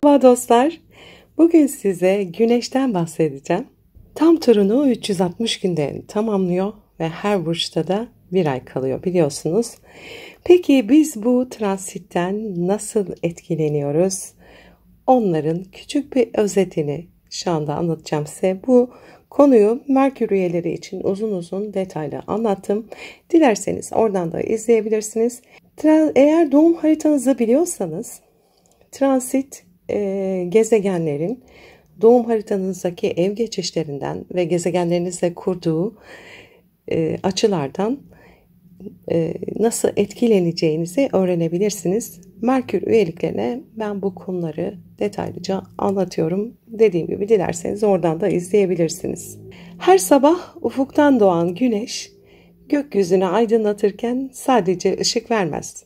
Merhaba dostlar. Bugün size Güneş'ten bahsedeceğim. Tam turunu 360 günde tamamlıyor ve her burçta da bir ay kalıyor biliyorsunuz. Peki biz bu transitten nasıl etkileniyoruz? Onların küçük bir özetini şu anda anlatacağım size. Bu konuyu Merkür üyeleri için uzun uzun detaylı anlattım. Dilerseniz oradan da izleyebilirsiniz. Eğer doğum haritanızı biliyorsanız transit gezegenlerin doğum haritanızdaki ev geçişlerinden ve gezegenlerinizle kurduğu açılardan nasıl etkileneceğinizi öğrenebilirsiniz. Merkür üyeliklerine ben bu konuları detaylıca anlatıyorum. Dediğim gibi dilerseniz oradan da izleyebilirsiniz. Her sabah ufuktan doğan güneş gökyüzünü aydınlatırken sadece ışık vermez.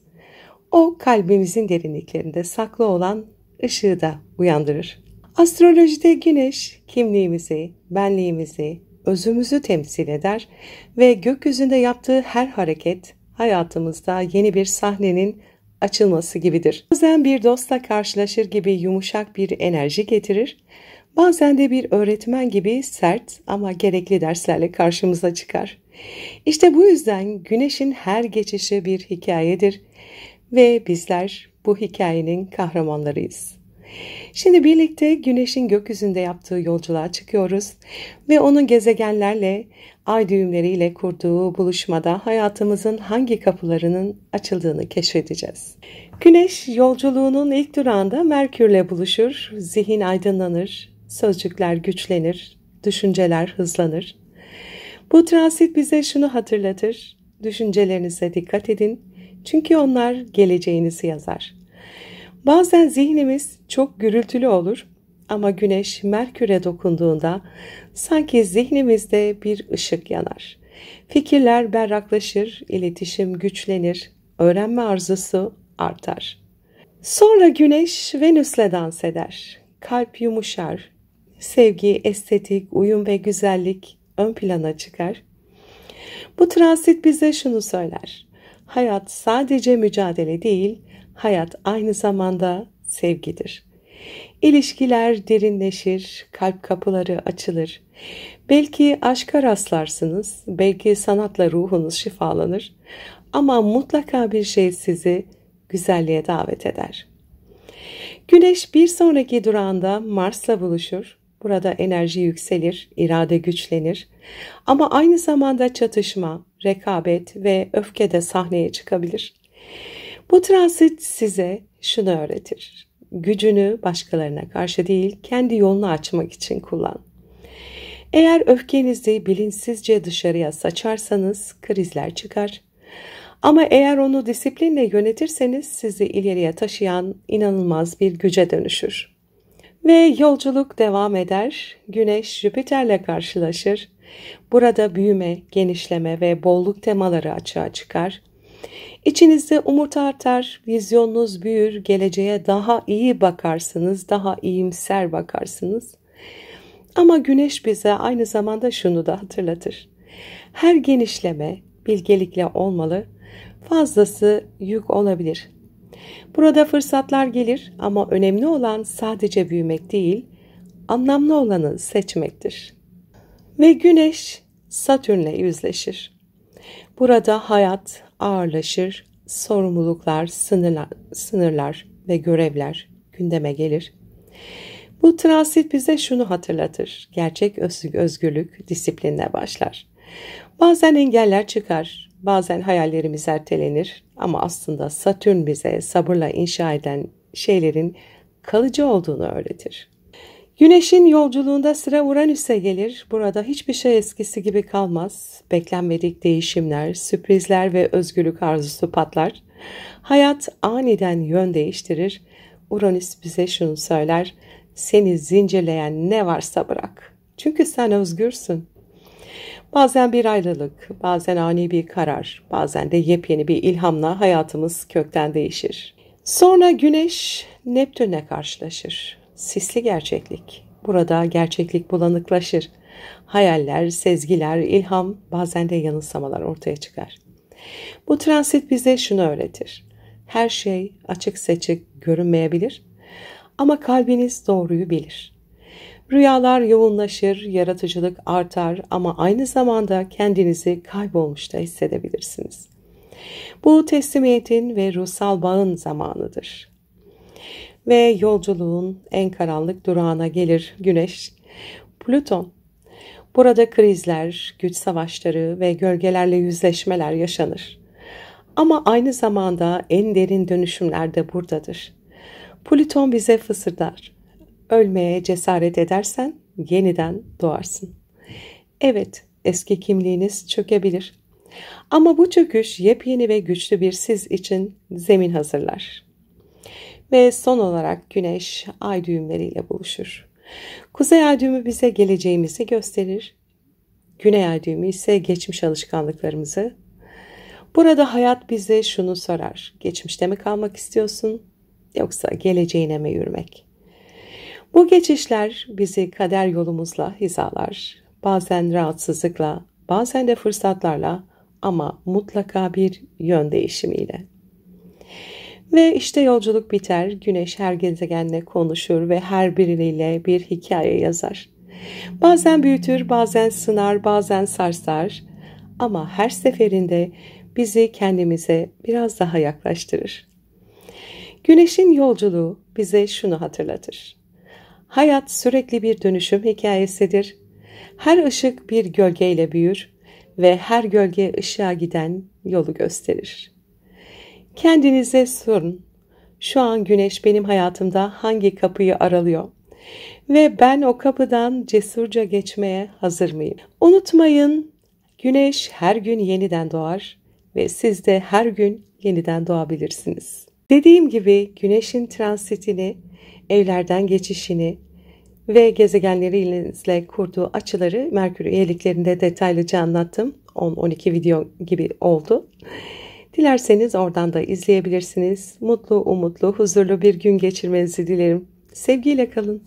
O kalbimizin derinliklerinde saklı olan ışığı da uyandırır. Astrolojide güneş kimliğimizi, benliğimizi, özümüzü temsil eder ve gökyüzünde yaptığı her hareket hayatımızda yeni bir sahnenin açılması gibidir. Bazen bir dostla karşılaşır gibi yumuşak bir enerji getirir, bazen de bir öğretmen gibi sert ama gerekli derslerle karşımıza çıkar. İşte bu yüzden güneşin her geçişi bir hikayedir ve bizler bu hikayenin kahramanlarıyız. Şimdi birlikte Güneş'in gökyüzünde yaptığı yolculuğa çıkıyoruz ve onun gezegenlerle, ay düğümleriyle kurduğu buluşmada hayatımızın hangi kapılarının açıldığını keşfedeceğiz. Güneş yolculuğunun ilk durağında Merkür'le buluşur, zihin aydınlanır, sözcükler güçlenir, düşünceler hızlanır. Bu transit bize şunu hatırlatır: düşüncelerinize dikkat edin, çünkü onlar geleceğinizi yazar. Bazen zihnimiz çok gürültülü olur ama Güneş Merkür'e dokunduğunda sanki zihnimizde bir ışık yanar. Fikirler berraklaşır, iletişim güçlenir, öğrenme arzusu artar. Sonra Güneş Venüs'le dans eder. Kalp yumuşar, sevgi, estetik, uyum ve güzellik ön plana çıkar. Bu transit bize şunu söyler: hayat sadece mücadele değil, hayat aynı zamanda sevgidir. İlişkiler derinleşir, kalp kapıları açılır. Belki aşka rastlarsınız, belki sanatla ruhunuz şifalanır. Ama mutlaka bir şey sizi güzelliğe davet eder. Güneş bir sonraki durağında Mars'la buluşur. Burada enerji yükselir, irade güçlenir. Ama aynı zamanda çatışma, rekabet ve öfke de sahneye çıkabilir. Bu transit size şunu öğretir: gücünü başkalarına karşı değil, kendi yolunu açmak için kullan. Eğer öfkenizi bilinçsizce dışarıya saçarsanız krizler çıkar. Ama eğer onu disiplinle yönetirseniz sizi ileriye taşıyan inanılmaz bir güce dönüşür. Ve yolculuk devam eder. Güneş Jüpiter'le karşılaşır. Burada büyüme, genişleme ve bolluk temaları açığa çıkar. İçinizde umut artar, vizyonunuz büyür, geleceğe daha iyi bakarsınız, daha iyimser bakarsınız. Ama Güneş bize aynı zamanda şunu da hatırlatır: her genişleme bilgelikle olmalı, fazlası yük olabilir. Burada fırsatlar gelir ama önemli olan sadece büyümek değil, anlamlı olanı seçmektir. Ve Güneş Satürn'le yüzleşir. Burada hayat ağırlaşır, sorumluluklar, sınırlar ve görevler gündeme gelir. Bu transit bize şunu hatırlatır: gerçek özgürlük disiplinle başlar. Bazen engeller çıkar, bazen hayallerimiz ertelenir ama aslında Satürn bize sabırla inşa eden şeylerin kalıcı olduğunu öğretir. Güneşin yolculuğunda sıra Uranüs'e gelir. Burada hiçbir şey eskisi gibi kalmaz. Beklenmedik değişimler, sürprizler ve özgürlük arzusu patlar. Hayat aniden yön değiştirir. Uranüs bize şunu söyler: seni zincirleyen ne varsa bırak. Çünkü sen özgürsün. Bazen bir ayrılık, bazen ani bir karar, bazen de yepyeni bir ilhamla hayatımız kökten değişir. Sonra Güneş Neptün'le karşılaşır. Sisli gerçeklik. Burada gerçeklik bulanıklaşır. Hayaller, sezgiler, ilham, bazen de yanılsamalar ortaya çıkar. Bu transit bize şunu öğretir: her şey açık seçik görünmeyebilir ama kalbiniz doğruyu bilir. Rüyalar yoğunlaşır, yaratıcılık artar ama aynı zamanda kendinizi kaybolmuş da hissedebilirsiniz. Bu teslimiyetin ve ruhsal bağın zamanıdır. Ve yolculuğun en karanlık durağına gelir Güneş, Plüton. Burada krizler, güç savaşları ve gölgelerle yüzleşmeler yaşanır. Ama aynı zamanda en derin dönüşümler de buradadır. Plüton bize fısıldar. Ölmeye cesaret edersen yeniden doğarsın. Evet, eski kimliğiniz çökebilir. Ama bu çöküş yepyeni ve güçlü bir siz için zemin hazırlar. Ve son olarak Güneş ay düğümleriyle buluşur. Kuzey ay düğümü bize geleceğimizi gösterir. Güney ay düğümü ise geçmiş alışkanlıklarımızı. Burada hayat bize şunu sorar. Geçmişte mi kalmak istiyorsun yoksa geleceğine mi yürümek? Bu geçişler bizi kader yolumuzla hizalar. Bazen rahatsızlıkla, bazen de fırsatlarla ama mutlaka bir yön değişimiyle. Ve işte yolculuk biter, Güneş her gezegenle konuşur ve her biriyle bir hikaye yazar. Bazen büyütür, bazen sınar, bazen sarsar ama her seferinde bizi kendimize biraz daha yaklaştırır. Güneşin yolculuğu bize şunu hatırlatır. Hayat sürekli bir dönüşüm hikayesidir. Her ışık bir gölgeyle büyür ve her gölge ışığa giden yolu gösterir. Kendinize sorun. Şu an Güneş benim hayatımda hangi kapıyı aralıyor? Ve ben o kapıdan cesurca geçmeye hazır mıyım? Unutmayın, Güneş her gün yeniden doğar ve siz de her gün yeniden doğabilirsiniz. Dediğim gibi Güneş'in transitini, evlerden geçişini ve gezegenlerinizle kurduğu açıları Merkür üyeliklerinde detaylıca anlattım. 10-12 video gibi oldu. Dilerseniz oradan da izleyebilirsiniz. Mutlu, umutlu, huzurlu bir gün geçirmenizi dilerim. Sevgiyle kalın.